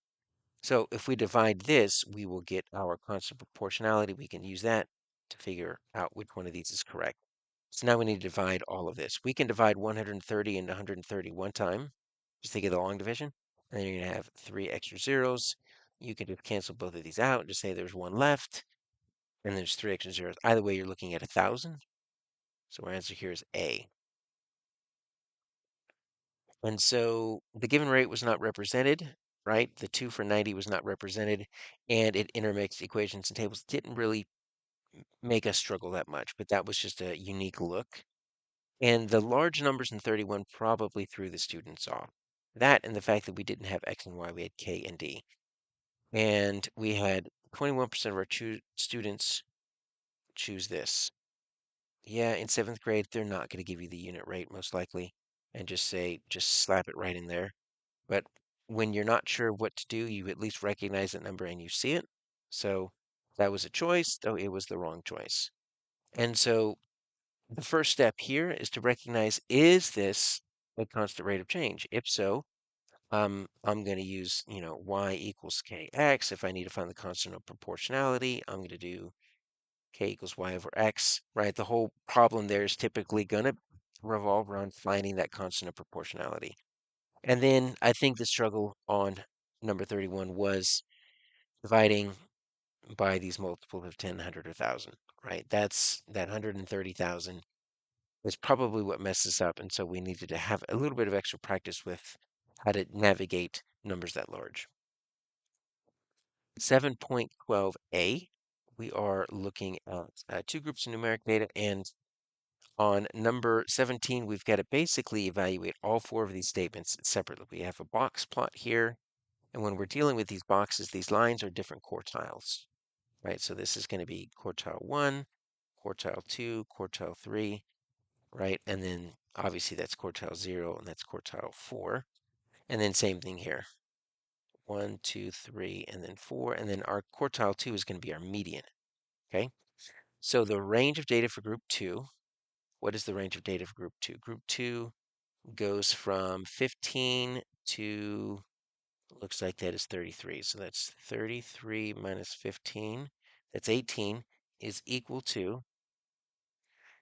So if we divide this, we will get our constant proportionality. We can use that to figure out which one of these is correct. So now we need to divide all of this. We can divide 130 into 130 one time. Just think of the long division. And then you're going to have 3 extra zeros. You can just cancel both of these out and just say there's one left. And there's 3 extra zeros. Either way, you're looking at 1,000. So our answer here is A. And so the given rate was not represented, right? The 2 for 90 was not represented, and it intermixed equations and tables. Didn't really make us struggle that much, but that was just a unique look. And the large numbers in 31 probably threw the students off. That and the fact that we didn't have X and Y, we had K and D. And we had 21% of our students choose this. Yeah, in 7th grade, they're not going to give you the unit rate most likely and just slap it right in there. But when you're not sure what to do, you at least recognize that number and you see it. So that was a choice, though it was the wrong choice. And so the first step here is to recognize, is this a constant rate of change? If so, I'm going to use, y equals kx. If I need to find the constant of proportionality, I'm going to do k equals y over x, right? The whole problem there is typically going to revolve around finding that constant of proportionality. And then I think the struggle on number 31 was dividing by these multiples of 10, 100, or 1,000, right? That's that 130,000 is probably what messes up. And so we needed to have a little bit of extra practice with how to navigate numbers that large. 7.12a, we are looking at 2 groups of numeric data. And on number 17, we've got to basically evaluate all 4 of these statements separately. We have a box plot here. And when we're dealing with these boxes, these lines are different quartiles, right? So this is going to be quartile 1, quartile 2, quartile 3, right? And then obviously that's quartile 0 and that's quartile 4. And then same thing here. 1, 2, 3, and then 4. And then our quartile 2 is going to be our median, okay? So the range of data for group 2, what is the range of data for group 2? Group 2 goes from 15 to, looks like that is 33. So that's 33 minus 15, that's 18, is equal to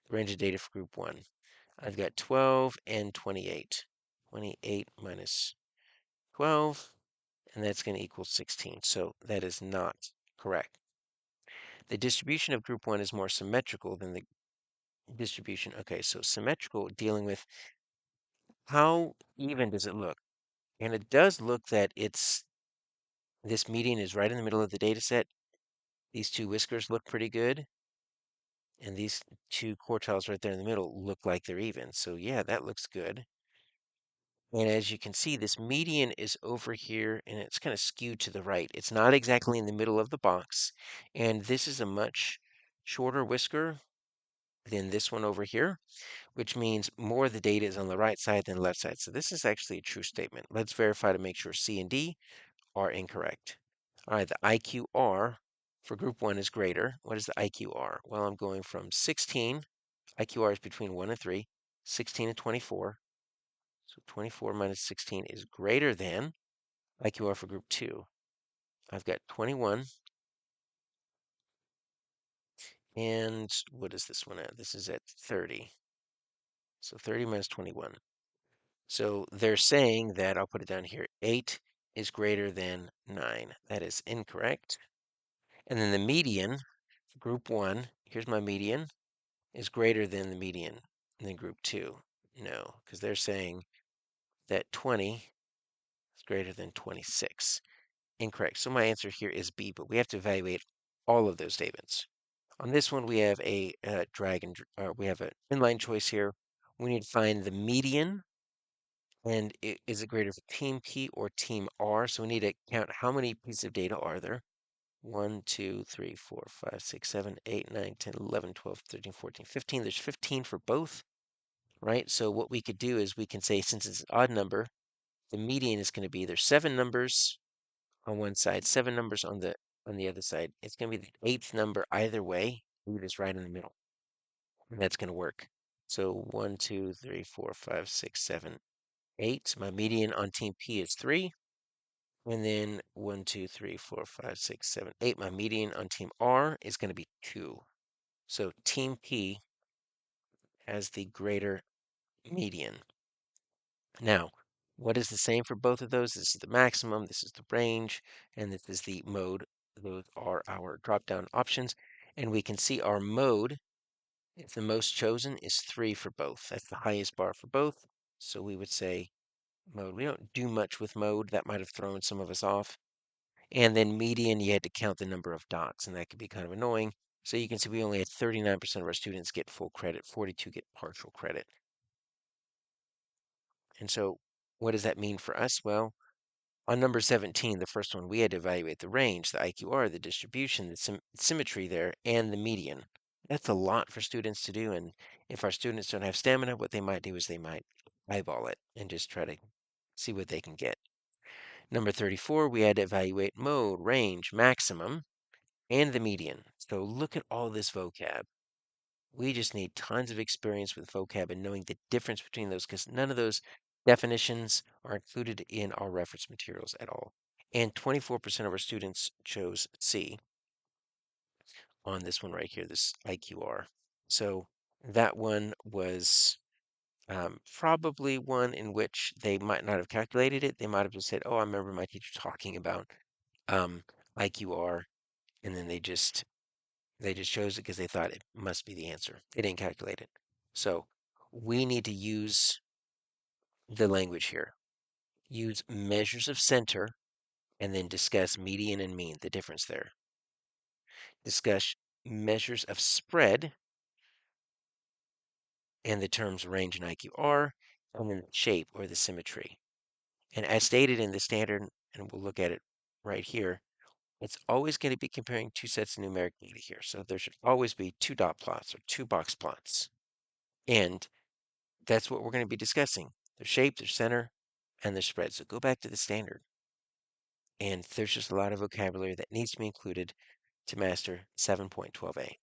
the range of data for group 1. I've got 12 and 28. 28 minus 12, and that's going to equal 16. So that is not correct. The distribution of group 1 is more symmetrical than the distribution. Okay, so symmetrical, dealing with how even does it look? And it does look that this median is right in the middle of the data set. These 2 whiskers look pretty good. And these 2 quartiles right there in the middle look like they're even. So yeah, that looks good. And as you can see, this median is over here and it's kind of skewed to the right. It's not exactly in the middle of the box. And this is a much shorter whisker than this one over here, which means more of the data is on the right side than the left side. So this is actually a true statement. Let's verify to make sure C and D are incorrect. All right, the IQR for group 1 is greater. What is the IQR? Well, I'm going from 16. IQR is between 1 and 3, 16 and 24. So 24 minus 16 is greater than IQR for group 2. I've got 21 And what is this one at? This is at 30. So 30 minus 21. So they're saying that, I'll put it down here, 8 is greater than 9. That is incorrect. And then the median, group 1, here's my median, is greater than the median in group 2. No, because they're saying that 20 is greater than 26. Incorrect. So my answer here is B, but we have to evaluate all of those statements. On this one, we have a we have an inline choice here. We need to find the median, and is it greater for team P or team R? So we need to count how many pieces of data are there. 1, 2, 3, 4, 5, 6, 7, 8, 9, 10, 11, 12, 13, 14, 15. There's 15 for both, right? So what we could do is we can say, since it's an odd number, the median is going to be there's 7 numbers on one side, 7 numbers on the other side. It's going to be the 8th number either way. Leave this right in the middle, and that's going to work. So 1, 2, 3, 4, 5, 6, 7, 8. My median on team P is 3. And then 1, 2, 3, 4, 5, 6, 7, 8. My median on team R is going to be 2. So team P has the greater median. Now, what is the same for both of those? This is the maximum, this is the range, and this is the mode. Those are our drop-down options. And we can see our mode, if the most chosen, is 3 for both. That's the highest bar for both. So we would say mode. We don't do much with mode. That might have thrown some of us off. And then median, you had to count the number of dots, and that could be kind of annoying. So you can see we only had 39% of our students get full credit, 42 get partial credit. And so what does that mean for us? Well, on number 17, the first one, we had to evaluate the range, the IQR, the distribution, the symmetry there, and the median. That's a lot for students to do. And if our students don't have stamina, what they might do is they might eyeball it and just try to see what they can get. Number 34, we had to evaluate mode, range, maximum, and the median. So look at all this vocab. We just need tons of experience with vocab and knowing the difference between those, because none of those definitions are included in our reference materials at all. And 24% of our students chose C on this one right here, this IQR. So that one was probably one in which they might not have calculated it. They might have just said, oh, I remember my teacher talking about um, IQR, and then they just chose it because they thought it must be the answer. They didn't calculate it. So we need to use the language here. Use measures of center and then discuss median and mean, the difference there. Discuss measures of spread and the terms range and IQR, and then the shape or the symmetry. And as stated in the standard, and we'll look at it right here, it's always going to be comparing two sets of numeric data here. So there should always be 2 dot plots or 2 box plots. And that's what we're going to be discussing. Their shape, their center, and their spread. So go back to the standard. And there's just a lot of vocabulary that needs to be included to master 7.12a.